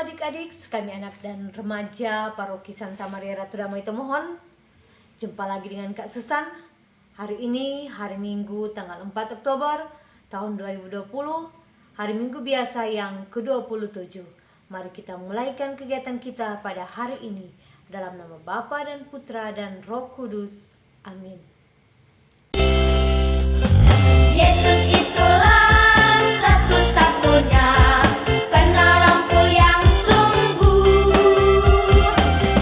adik-adik, kami anak dan remaja Paroki Santa Maria Ratu Damai Tomohon. Jumpa lagi dengan Kak Susan. Hari ini hari Minggu tanggal 4 Oktober tahun 2020, hari Minggu biasa yang ke-27. Mari kita mulaikan kegiatan kita pada hari ini dalam nama Bapa dan Putra dan Roh Kudus. Amin. Yesus itulah satu-satunya penolongku yang sungguh.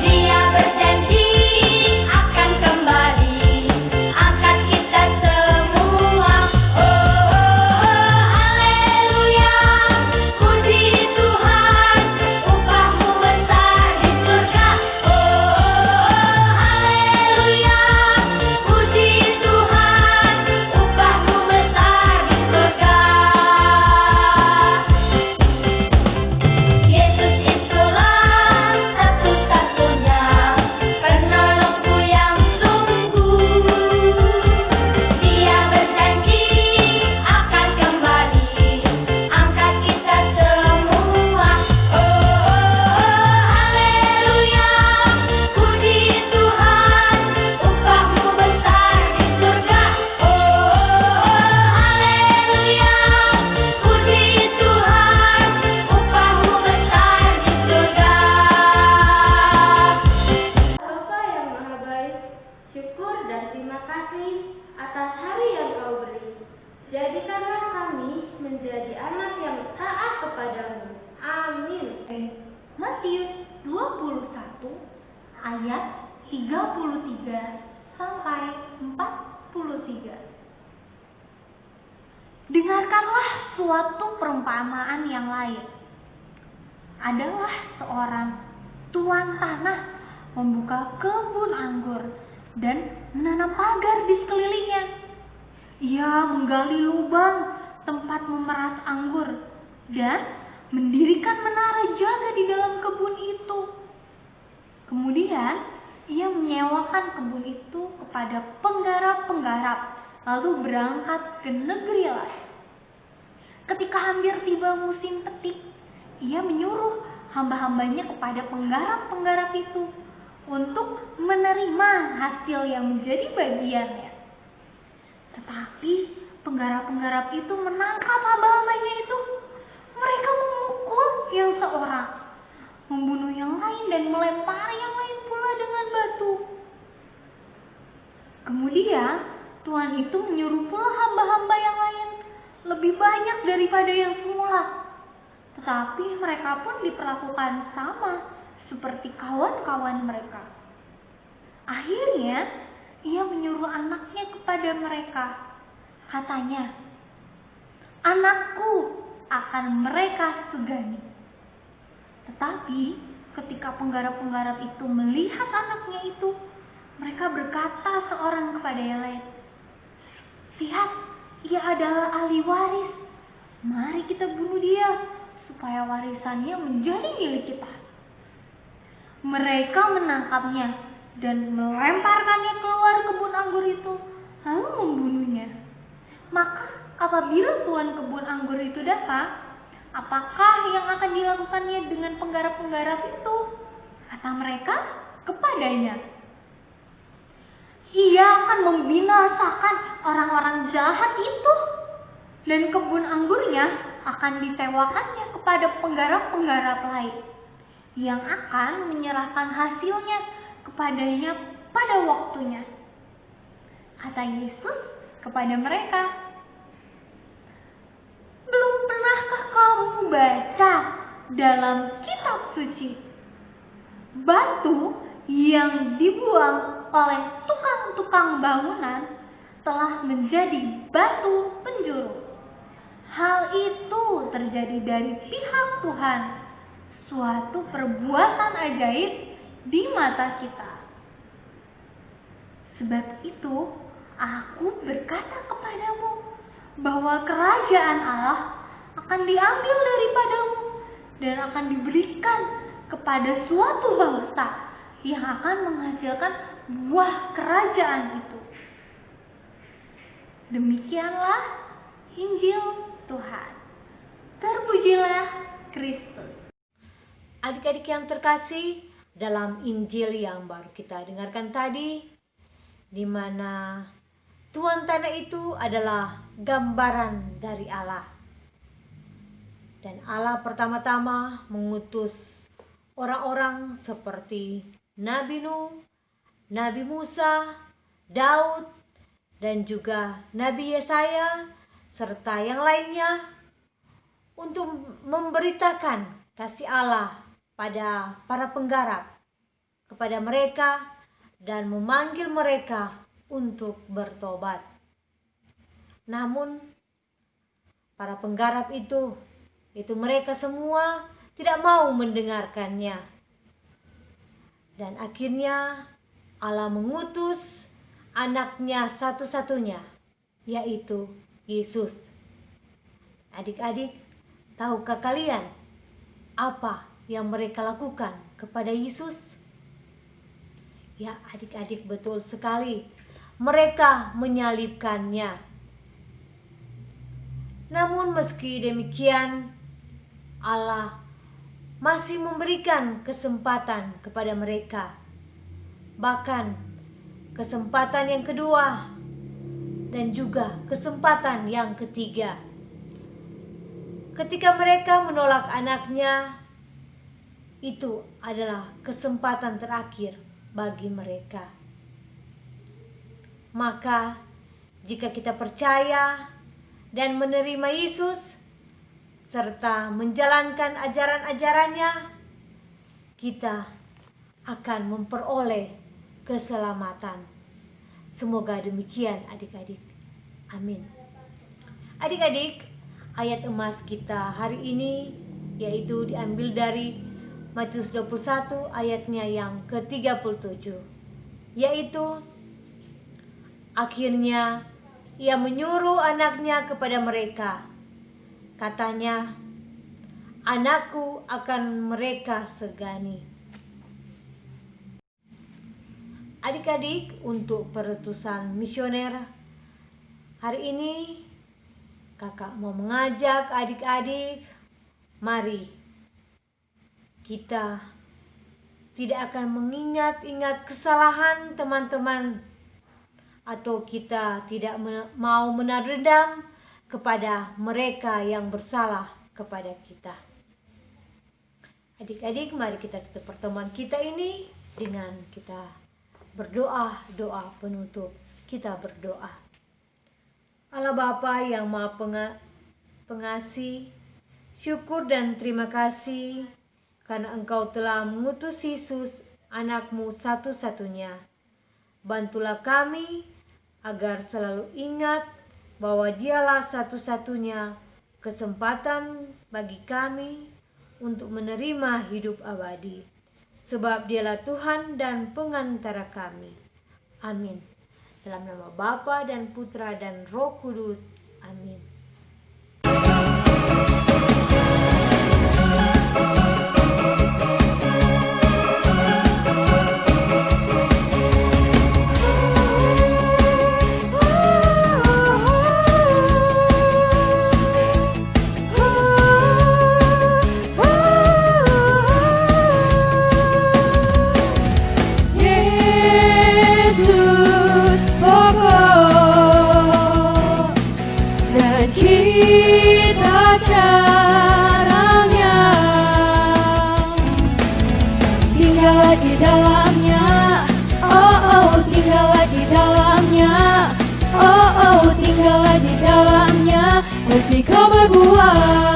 Dia berjanji akan kembali angkat kita semua. Haleluya, puji Tuhan, upahmu besar di surga. Haleluya, puji Tuhan, upahmu besar di surga. Yesus itulah satu-satunya penolongku yang sungguh. Dia berjanji akan kembali angkat kita semua. Haleluya, puji Tuhan, upahmu besar di surga. Haleluya, puji Tuhan, upahmu besar di surga. Bapa yang Maha Baik, syukur dan terima kasih atas hari yang Kau beri. Jadikanlah kami menjadi anak yang taat kepadamu. Amin. Matius 21 ayat 33 sampai 43. Dengarkanlah suatu perumpamaan yang lain. Adalah seorang tuan tanah membuka kebun anggur dan menanam pagar di sekelilingnya. Ia menggali lubang tempat memeras anggur dan mendirikan menara jaga di dalam kebun itu. Kemudian ia menyewakan kebun itu kepada penggarap-penggarap, lalu berangkat ke negeri lain. Ketika hampir tiba musim petik, ia menyuruh hamba-hambanya kepada penggarap-penggarap itu untuk menerima hasil yang menjadi bagiannya. Tetapi penggarap-penggarap itu menangkap hamba-hambanya itu. Mereka memukul yang seorang, membunuh yang lain dan melempari yang lain pula dengan batu. Kemudian Tuhan itu menyuruh pula hamba-hamba yang lain lebih banyak daripada yang semula. Tetapi mereka pun diperlakukan sama seperti kawan-kawan mereka. Akhirnya ia menyuruh anaknya kepada mereka. Katanya, "Anakku akan mereka segani." Tetapi ketika penggarap-penggarap itu melihat anaknya itu, mereka berkata seorang kepada yang lain, "Lihat, ia adalah ahli waris. Mari kita bunuh dia, supaya warisannya menjadi milik kita." Mereka menangkapnya dan melemparkannya keluar kebun anggur itu, lalu membunuhnya. Maka apabila tuan kebun anggur itu datang, apakah yang akan dilakukannya dengan penggarap-penggarap itu? Kata mereka kepadanya, "Ia akan membinasakan orang-orang jahat itu, dan kebun anggurnya akan disewakannya kepada penggarap-penggarap lain yang akan menyerahkan hasilnya kepadanya pada waktunya." Kata Yesus kepada mereka, "Belum pernahkah kamu baca dalam kitab suci, batu yang dibuang oleh tukang-tukang bangunan telah menjadi batu penjuru? Hal itu terjadi dari pihak Tuhan, suatu perbuatan ajaib di mata kita. Sebab itu, aku berkata kepadamu bahwa kerajaan Allah akan diambil daripadamu dan akan diberikan kepada suatu bangsa yang akan menghasilkan buah kerajaan itu." Demikianlah Injil Tuhan. Terpujilah Kristus. Adik-adik yang terkasih, dalam Injil yang baru kita dengarkan tadi, di mana tuan tanah itu adalah gambaran dari Allah. Dan Allah pertama-tama mengutus orang-orang seperti Nabi Nuh, Nabi Musa, Daud, dan juga Nabi Yesaya, serta yang lainnya untuk memberitakan kasih Allah pada para penggarap kepada mereka dan memanggil mereka untuk bertobat. Namun para penggarap itu mereka semua tidak mau mendengarkannya. Dan akhirnya Allah mengutus anaknya satu-satunya, yaitu Yesus. Adik-adik, tahukah kalian apa yang mereka lakukan kepada Yesus? Ya, adik-adik, betul sekali. Mereka menyalibkannya. Namun meski demikian, Allah masih memberikan kesempatan kepada mereka. Bahkan kesempatan yang kedua dan juga kesempatan yang ketiga. Ketika mereka menolak anaknya, itu adalah kesempatan terakhir bagi mereka. Maka jika kita percaya dan menerima Yesus serta menjalankan ajaran-ajarannya, kita akan memperoleh keselamatan. Semoga demikian adik-adik. Amin. Adik-adik, ayat emas kita hari ini yaitu diambil dari Matius 21 ayatnya yang ke-37, yaitu akhirnya ia menyuruh anaknya kepada mereka. Katanya, anakku akan mereka segani. Adik-adik, untuk perutusan misioner hari ini kakak mau mengajak adik-adik, mari kita tidak akan mengingat-ingat kesalahan teman-teman, atau kita tidak mau menaruh dendam kepada mereka yang bersalah kepada kita. Adik-adik, mari kita tutup pertemuan kita ini dengan kita berdoa, doa penutup. Kita berdoa. Allah Bapa yang Maha Pengasih, syukur dan terima kasih karena Engkau telah mengutus Yesus, anak-Mu satu-satunya. Bantulah kami agar selalu ingat bahwa Dialah satu-satunya kesempatan bagi kami untuk menerima hidup abadi. Sebab Dialah Tuhan dan pengantara kami. Amin. Dalam nama Bapa dan Putra dan Roh Kudus. Amin. Kita caranya tinggallah di dalamnya, tinggallah di dalamnya, tinggallah di dalamnya, meski kau berbuat